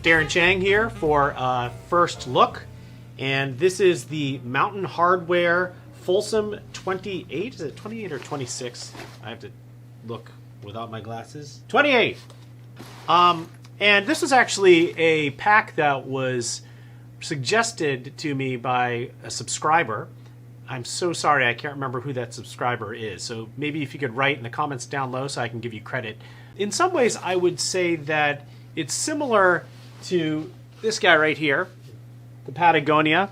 Darren Chang here for first look, and this is the Mountain Hardwear Folsom 28. Is it 28 or 26? I have to look without my glasses. 28. And this was actually a pack that was suggested to me by a subscriber. I'm so sorry, I can't remember who that subscriber is. So maybe if you could write in the comments down low so I can give you credit. In some ways, I would say that it's similar to this guy right here, the Patagonia.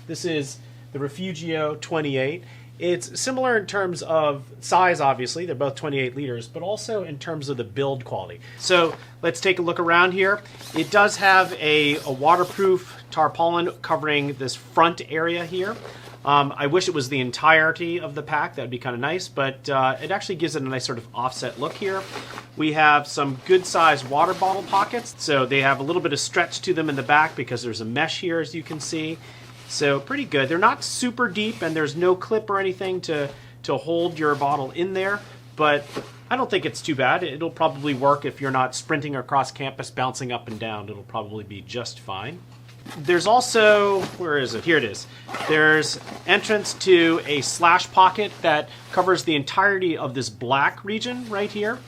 This is the Refugio 28. It's similar in terms of size, obviously. They're both 28 liters, but also in terms of the build quality. So let's take a look around here. It does have a waterproof tarpaulin covering this front area here. I wish it was the entirety of the pack. That would be kind of nice, but it actually gives it a nice sort of offset look here. We have some good-sized water bottle pockets, so they have a little bit of stretch to them in the back because there's a mesh here, as you can see. So pretty good. They're not super deep, and there's no clip or anything to hold your bottle in there, but I don't think it's too bad. It'll probably work if you're not sprinting across campus, bouncing up and down. It'll probably be just fine. There's also, where is it? Here it is. There's entrance to a slash pocket that covers the entirety of this black region right here.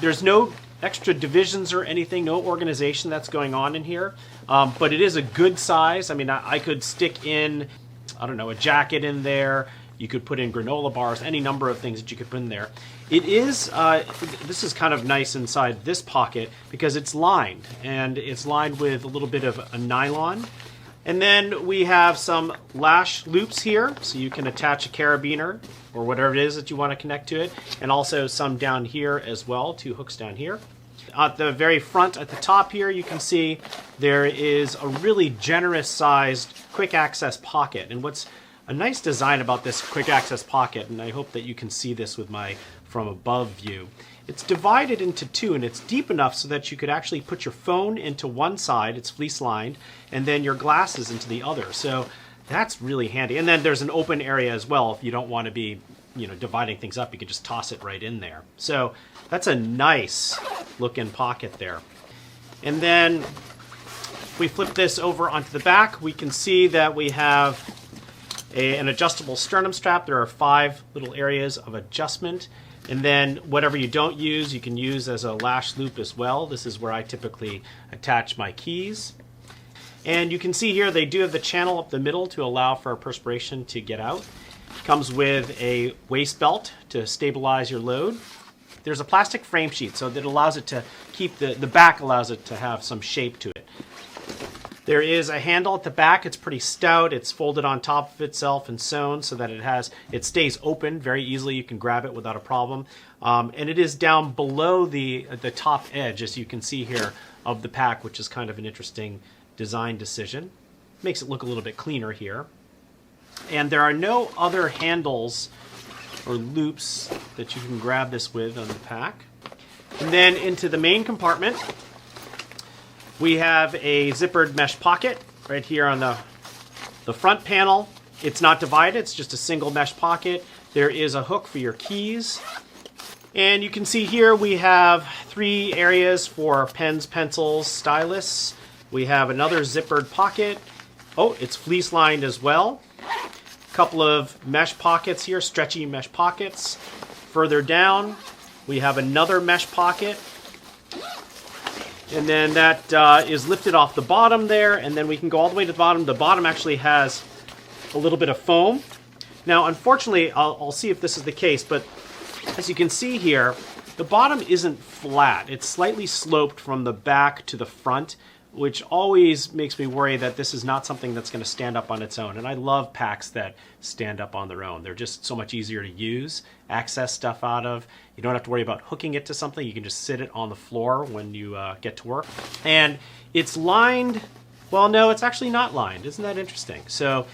There's no extra divisions or anything, no organization that's going on in here, but it is a good size. I mean, I could stick in, I don't know, a jacket in there. You could put in granola bars, any number of things that you could put in there. It is, this is kind of nice inside this pocket because it's lined, and it's lined with a little bit of a nylon. And then we have some lash loops here, so you can attach a carabiner or whatever it is that you want to connect to it, and also some down here as well, 2 hooks down here. At the very front, at the top here, you can see there is a really generous sized quick access pocket. And what's a nice design about this quick access pocket, and I hope that you can see this with my from above view, it's divided into 2, and it's deep enough so that you could actually put your phone into one side, it's fleece lined, and then your glasses into the other. So that's really handy. And then there's an open area as well. If you don't want to be, dividing things up, you can just toss it right in there. So that's a nice looking pocket there. And then if we flip this over onto the back, we can see that we have an adjustable sternum strap. There are 5 little areas of adjustment. And then whatever you don't use, you can use as a lash loop as well. This is where I typically attach my keys. And you can see here they do have the channel up the middle to allow for perspiration to get out. It comes with a waist belt to stabilize your load. There's a plastic frame sheet, so that allows it to keep the back allows it to have some shape to it. There is a handle at the back. It's pretty stout. It's folded on top of itself and sewn so that it stays open very easily. You can grab it without a problem. And it is down below the top edge, as you can see here, of the pack, which is kind of an interesting design decision. Makes it look a little bit cleaner here. And there are no other handles or loops that you can grab this with on the pack. And then into the main compartment, we have a zippered mesh pocket right here on the front panel. It's not divided, it's just a single mesh pocket. There is a hook for your keys. And you can see here we have 3 areas for pens, pencils, stylus. We have another zippered pocket. Oh, it's fleece lined as well. A couple of mesh pockets here, stretchy mesh pockets. Further down, we have another mesh pocket. And then that is lifted off the bottom there, and then we can go all the way to the bottom. The bottom actually has a little bit of foam. Now, unfortunately, I'll see if this is the case, but as you can see here, the bottom isn't flat. It's slightly sloped from the back to the front, which always makes me worry that this is not something that's going to stand up on its own. And I love packs that stand up on their own. They're just so much easier to use, access stuff out of. You don't have to worry about hooking it to something. You can just sit it on the floor when you get to work. And it's lined, well, no, it's actually not lined. Isn't that interesting? So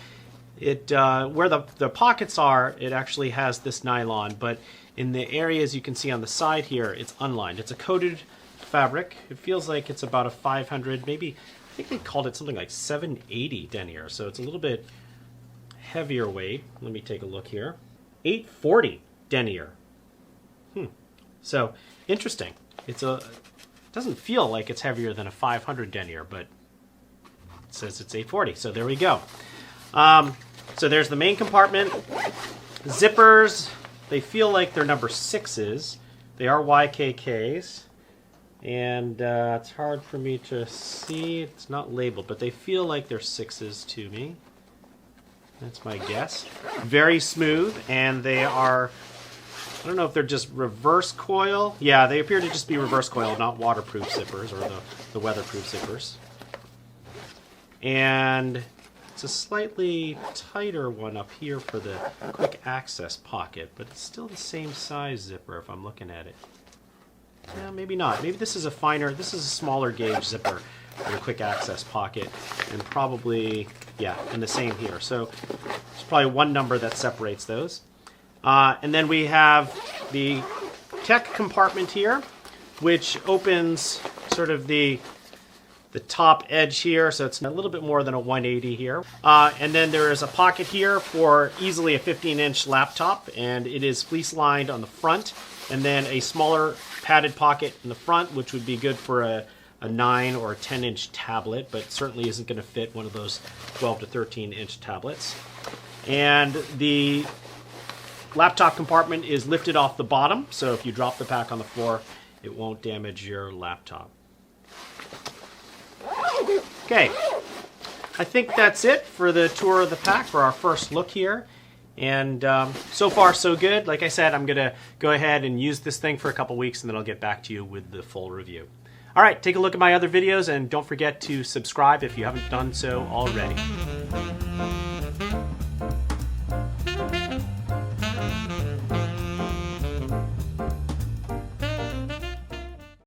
it where the pockets are, it actually has this nylon, but in the areas you can see on the side here, it's unlined. It's a coated fabric. It feels like it's about a 500, maybe, I think they called it something like 780 denier, so it's a little bit heavier weight. Let me take a look here. 840 denier. So interesting. It's a doesn't feel like it's heavier than a 500 denier, but it says it's 840, so there we go. So there's the main compartment. Zippers, they feel like they're number 6s. They are YKKs. And it's hard for me to see. It's not labeled, but they feel like they're 6s to me. That's my guess. Very smooth, and they are, I don't know if they're just reverse coil. Yeah, they appear to just be reverse coil, not waterproof zippers, or the weatherproof zippers. And it's a slightly tighter one up here for the quick access pocket, but it's still the same size zipper if I'm looking at it. Yeah, maybe not. Maybe this is a finer, this is a smaller gauge zipper for the quick access pocket, and probably, yeah, and the same here. So there's probably one number that separates those. And then we have the tech compartment here, which opens sort of the top edge here, so it's a little bit more than a 180 here. And then there is a pocket here for easily a 15-inch laptop, and it is fleece lined on the front, and then a smaller padded pocket in the front, which would be good for a 9 or a 10-inch tablet, but certainly isn't going to fit one of those 12 to 13-inch tablets. And the laptop compartment is lifted off the bottom, so if you drop the pack on the floor, it won't damage your laptop. Okay, I think that's it for the tour of the pack for our first look here. And so far so good. Like I said, I'm going to go ahead and use this thing for a couple weeks, and then I'll get back to you with the full review. All right, take a look at my other videos, and don't forget to subscribe if you haven't done so already.